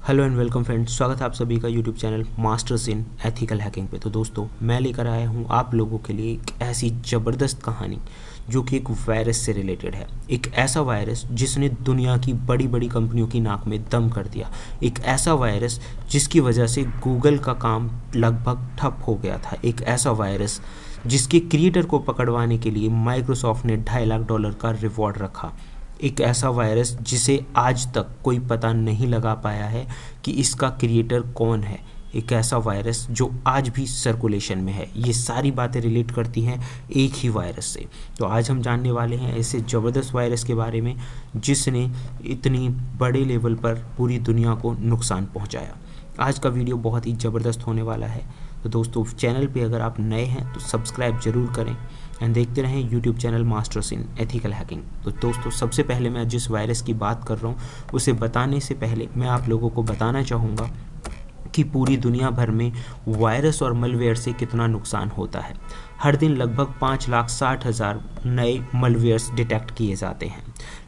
Hello and welcome friends, स्वागत है आप सभी का YouTube channel masters in ethical hacking पे। तो दोस्तों, मैं लेकर आया हूँ आप लोगों के लिए एक ऐसी ज़बरदस्त कहानी जो कि एक वायरस से रिलेटेड है। एक ऐसा वायरस जिसने दुनिया की बड़ी बड़ी कंपनियों की नाक में दम कर दिया। एक ऐसा वायरस जिसकी वजह से गूगल का काम लगभग ठप हो गया था। एक ऐसा वायरस जिसके क्रिएटर को पकड़वाने के लिए माइक्रोसॉफ्ट ने $2.5 लाख का रिवॉर्ड रखा। एक ऐसा वायरस जिसे आज तक कोई पता नहीं लगा पाया है कि इसका क्रिएटर कौन है। एक ऐसा वायरस जो आज भी सर्कुलेशन में है। ये सारी बातें रिलेट करती हैं एक ही वायरस से। तो आज हम जानने वाले हैं ऐसे ज़बरदस्त वायरस के बारे में जिसने इतनी बड़े लेवल पर पूरी दुनिया को नुकसान पहुंचाया। आज का वीडियो बहुत ही ज़बरदस्त होने वाला है। तो दोस्तों, चैनल पे अगर आप नए हैं तो सब्सक्राइब ज़रूर करें एंड देखते रहें YouTube channel masters in ethical hacking. तो दोस्तों, सबसे पहले मैं जिस वायरस की बात कर रहा हूँ उसे बताने से पहले मैं आप लोगों को बताना चाहूँगा कि पूरी दुनिया भर में वायरस और मलवेयर से कितना नुकसान होता है। हर दिन लगभग 5,60,000 नए मलवेयर्स डिटेक्ट किए जाते हैं।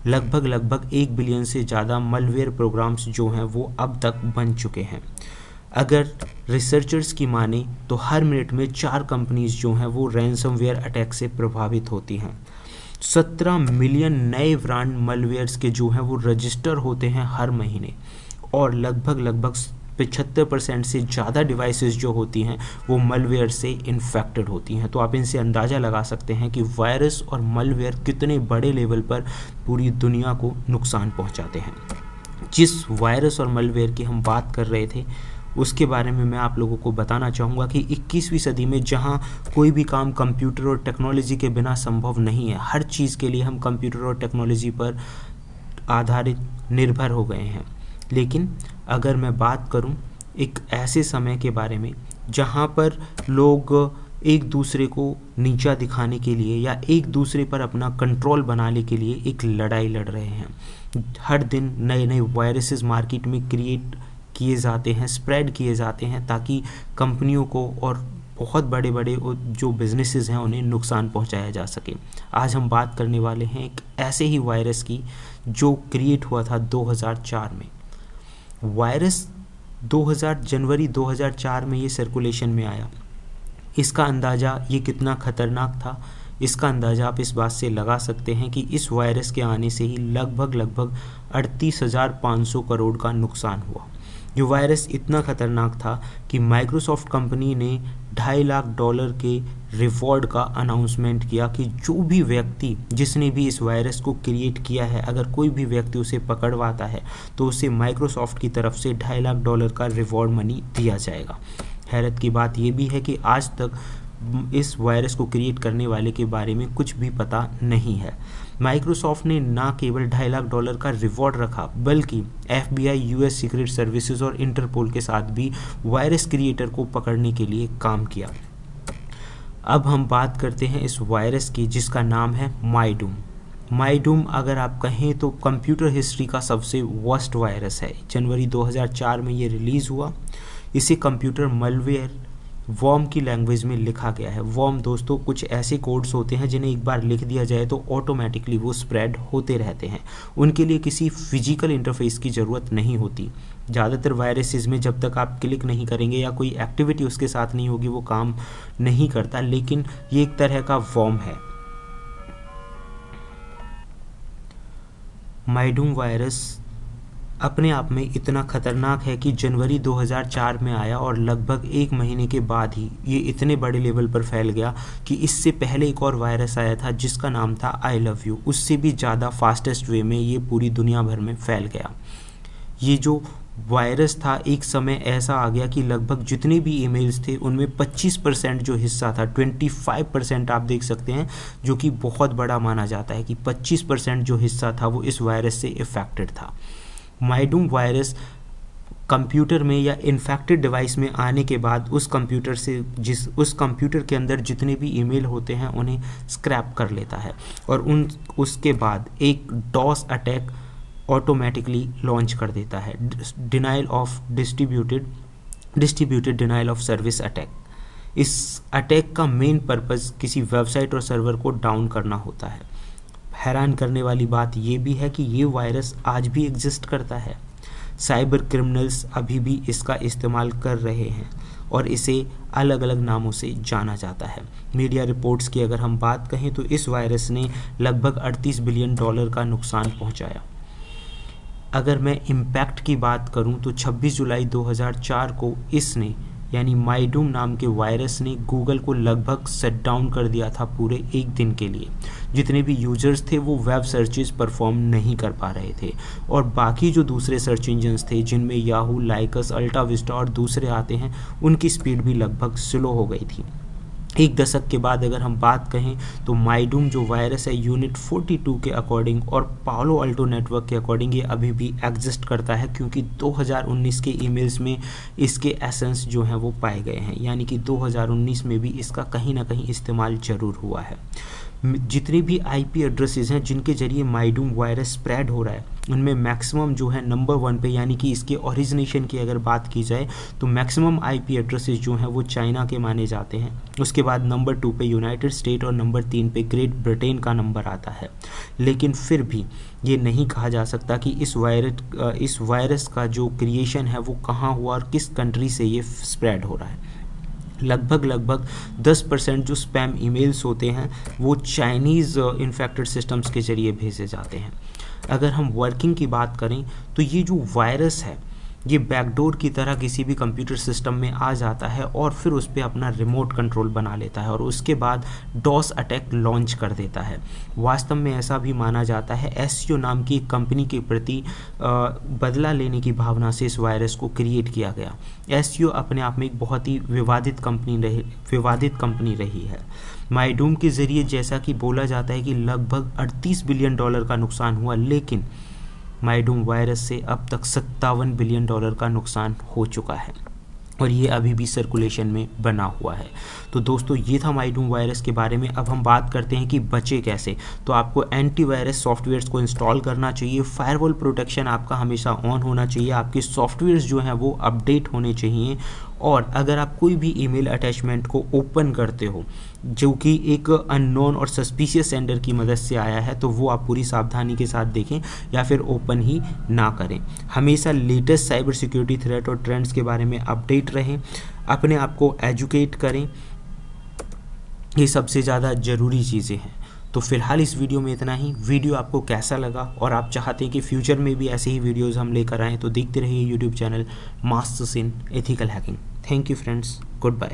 लगभग 1 बिलियन से ज़्यादा मलवेयर प्रोग्राम्स जो हैं वो अब तक बन चुके हैं। अगर रिसर्चर्स की माने तो हर मिनट में 4 कंपनीज जो हैं वो रैंसमवेयर अटैक से प्रभावित होती हैं। 17 मिलियन नए ब्रांड मलवेयर्स के जो हैं वो रजिस्टर होते हैं हर महीने, और लगभग 75% से ज़्यादा डिवाइसेस जो होती हैं वो मलवेयर से इन्फेक्टेड होती हैं। तो आप इनसे अंदाज़ा लगा सकते हैं कि वायरस और मलवेयर कितने बड़े लेवल पर पूरी दुनिया को नुकसान पहुंचाते हैं। जिस वायरस और मलवेयर की हम बात कर रहे थे उसके बारे में मैं आप लोगों को बताना चाहूँगा कि 21वीं सदी में जहाँ कोई भी काम कंप्यूटर और टेक्नोलॉजी के बिना संभव नहीं है, हर चीज़ के लिए हम कंप्यूटर और टेक्नोलॉजी पर आधारित निर्भर हो गए हैं। लेकिन अगर मैं बात करूं एक ऐसे समय के बारे में जहां पर लोग एक दूसरे को नीचा दिखाने के लिए या एक दूसरे पर अपना कंट्रोल बनाने के लिए एक लड़ाई लड़ रहे हैं। हर दिन नए नए वायरसेस मार्केट में क्रिएट किए जाते हैं, स्प्रेड किए जाते हैं ताकि कंपनियों को और बहुत बड़े बड़े जो बिजनेसेस हैं उन्हें नुकसान पहुंचाया जा सके। आज हम बात करने वाले हैं एक ऐसे ही वायरस की जो क्रिएट हुआ था 2004 में। वायरस जनवरी 2004 में ये सर्कुलेशन में आया। इसका अंदाज़ा ये कितना खतरनाक था, इसका अंदाज़ा आप इस बात से लगा सकते हैं कि इस वायरस के आने से ही लगभग 38,500 करोड़ का नुकसान हुआ। ये वायरस इतना खतरनाक था कि माइक्रोसॉफ्ट कंपनी ने $2.5 लाख के रिवॉर्ड का अनाउंसमेंट किया कि जो भी व्यक्ति जिसने भी इस वायरस को क्रिएट किया है, अगर कोई भी व्यक्ति उसे पकड़वाता है तो उसे माइक्रोसॉफ्ट की तरफ से $2.5 लाख का रिवॉर्ड मनी दिया जाएगा। हैरत की बात यह भी है कि आज तक इस वायरस को क्रिएट करने वाले के बारे में कुछ भी पता नहीं है। माइक्रोसॉफ्ट ने ना केवल $2.5 लाख का रिवॉर्ड रखा बल्कि FBI, US सीक्रेट सर्विसेज और इंटरपोल के साथ भी वायरस क्रिएटर को पकड़ने के लिए काम किया। अब हम बात करते हैं इस वायरस की जिसका नाम है माइडूम। अगर आप कहें तो कंप्यूटर हिस्ट्री का सबसे वर्स्ट वायरस है। जनवरी 2004 में ये रिलीज़ हुआ। इसे कंप्यूटर मलवेयर वॉर्म की लैंग्वेज में लिखा गया है। वॉर्म दोस्तों कुछ ऐसे कोड्स होते हैं जिन्हें एक बार लिख दिया जाए तो ऑटोमेटिकली वो स्प्रेड होते रहते हैं। उनके लिए किसी फिजिकल इंटरफेस की ज़रूरत नहीं होती। ज़्यादातर वायरसेस में जब तक आप क्लिक नहीं करेंगे या कोई एक्टिविटी उसके साथ नहीं होगी वो काम नहीं करता, लेकिन ये एक तरह का वॉर्म है। माइडूम वायरस अपने आप में इतना खतरनाक है कि जनवरी 2004 में आया और लगभग 1 महीने के बाद ही ये इतने बड़े लेवल पर फैल गया कि इससे पहले एक और वायरस आया था जिसका नाम था आई लव यू। उससे भी ज़्यादा फास्टेस्ट वे में ये पूरी दुनिया भर में फैल गया। ये जो वायरस था एक समय ऐसा आ गया कि लगभग जितने भी ईमेल्स थे उनमें 25% जो हिस्सा था, 25% आप देख सकते हैं, जो कि बहुत बड़ा माना जाता है कि 25% जो हिस्सा था वो इस वायरस से इफेक्टेड था। माइडूम वायरस कंप्यूटर में या इन्फेक्टेड डिवाइस में आने के बाद उस कंप्यूटर के अंदर जितने भी ईमेल होते हैं उन्हें स्क्रैप कर लेता है और उसके बाद एक डॉस अटैक ऑटोमेटिकली लॉन्च कर देता है। Distributed denial of service attack. इस अटैक का मेन पर्पस किसी वेबसाइट और सर्वर को डाउन करना होता है। हैरान करने वाली बात यह भी है कि ये वायरस आज भी एग्जिस्ट करता है। साइबर क्रिमिनल्स अभी भी इसका इस्तेमाल कर रहे हैं और इसे अलग अलग नामों से जाना जाता है। मीडिया रिपोर्ट्स की अगर हम बात कहें तो इस वायरस ने लगभग 38 बिलियन डॉलर का नुकसान पहुंचाया। अगर मैं इम्पैक्ट की बात करूं तो 26 जुलाई 2004 को इसने यानी माइडूम नाम के वायरस ने गूगल को लगभग शट डाउन कर दिया था पूरे एक दिन के लिए। जितने भी यूजर्स थे वो वेब सर्चेस परफॉर्म नहीं कर पा रहे थे और बाकी जो दूसरे सर्च इंजन्स थे जिनमें याहू, लाइकस, अल्टा विस्टा और दूसरे आते हैं उनकी स्पीड भी लगभग स्लो हो गई थी। एक दशक के बाद अगर हम बात कहें तो माइडूम जो वायरस है यूनिट 42 के अकॉर्डिंग और पालो अल्टो नेटवर्क के अकॉर्डिंग ये अभी भी एग्जिस्ट करता है, क्योंकि 2019 के ईमेल्स में इसके एसेंस जो हैं वो पाए गए हैं, यानी कि 2019 में भी इसका कहीं ना कहीं इस्तेमाल जरूर हुआ है। जितने भी आईपी एड्रेसेस हैं जिनके जरिए माइडूम वायरस स्प्रेड हो रहा है उनमें मैक्सिमम जो है नंबर 1 पे, यानी कि इसके ओरिजिनेशन की अगर बात की जाए तो मैक्सिमम आईपी एड्रेसेस जो हैं वो चाइना के माने जाते हैं। उसके बाद नंबर 2 पे यूनाइटेड स्टेट और नंबर 3 पे ग्रेट ब्रिटेन का नंबर आता है। लेकिन फिर भी ये नहीं कहा जा सकता कि इस वायरस का जो क्रिएशन है वो कहाँ हुआ और किस कंट्री से ये स्प्रेड हो रहा है। लगभग 10% जो स्पैम ईमेल्स होते हैं वो चाइनीज़ इन्फेक्टेड सिस्टम्स के जरिए भेजे जाते हैं। अगर हम वर्किंग की बात करें तो ये जो वायरस है ये बैकडोर की तरह किसी भी कंप्यूटर सिस्टम में आ जाता है और फिर उस पर अपना रिमोट कंट्रोल बना लेता है और उसके बाद डॉस अटैक लॉन्च कर देता है। वास्तव में ऐसा भी माना जाता है एसईओ नाम की कंपनी के प्रति बदला लेने की भावना से इस वायरस को क्रिएट किया गया। एसईओ अपने आप में एक बहुत ही विवादित कंपनी रही है। माइडूम के ज़रिए जैसा कि बोला जाता है कि लगभग 38 बिलियन डॉलर का नुकसान हुआ, लेकिन माइडूम वायरस से अब तक 57 बिलियन डॉलर का नुकसान हो चुका है और ये अभी भी सर्कुलेशन में बना हुआ है। तो दोस्तों ये था माइडूम वायरस के बारे में। अब हम बात करते हैं कि बचे कैसे। तो आपको एंटीवायरस सॉफ्टवेयर्स को इंस्टॉल करना चाहिए, फायरवॉल प्रोटेक्शन आपका हमेशा ऑन होना चाहिए, आपके सॉफ्टवेयर्स जो हैं वो अपडेट होने चाहिए और अगर आप कोई भी ईमेल अटैचमेंट को ओपन करते हो जो कि एक अननोन और सस्पिशियस सेंडर की मदद से आया है तो वो आप पूरी सावधानी के साथ देखें या फिर ओपन ही ना करें। हमेशा लेटेस्ट साइबर सिक्योरिटी थ्रेट और ट्रेंड्स के बारे में अपडेट रहें, अपने आप को एजुकेट करें, ये सबसे ज़्यादा ज़रूरी चीज़ें हैं। तो फिलहाल इस वीडियो में इतना ही। वीडियो आपको कैसा लगा और आप चाहते हैं कि फ्यूचर में भी ऐसे ही वीडियोस हम लेकर आएँ तो देखते रहिए YouTube channel masters in ethical hacking. Thank you friends, good bye.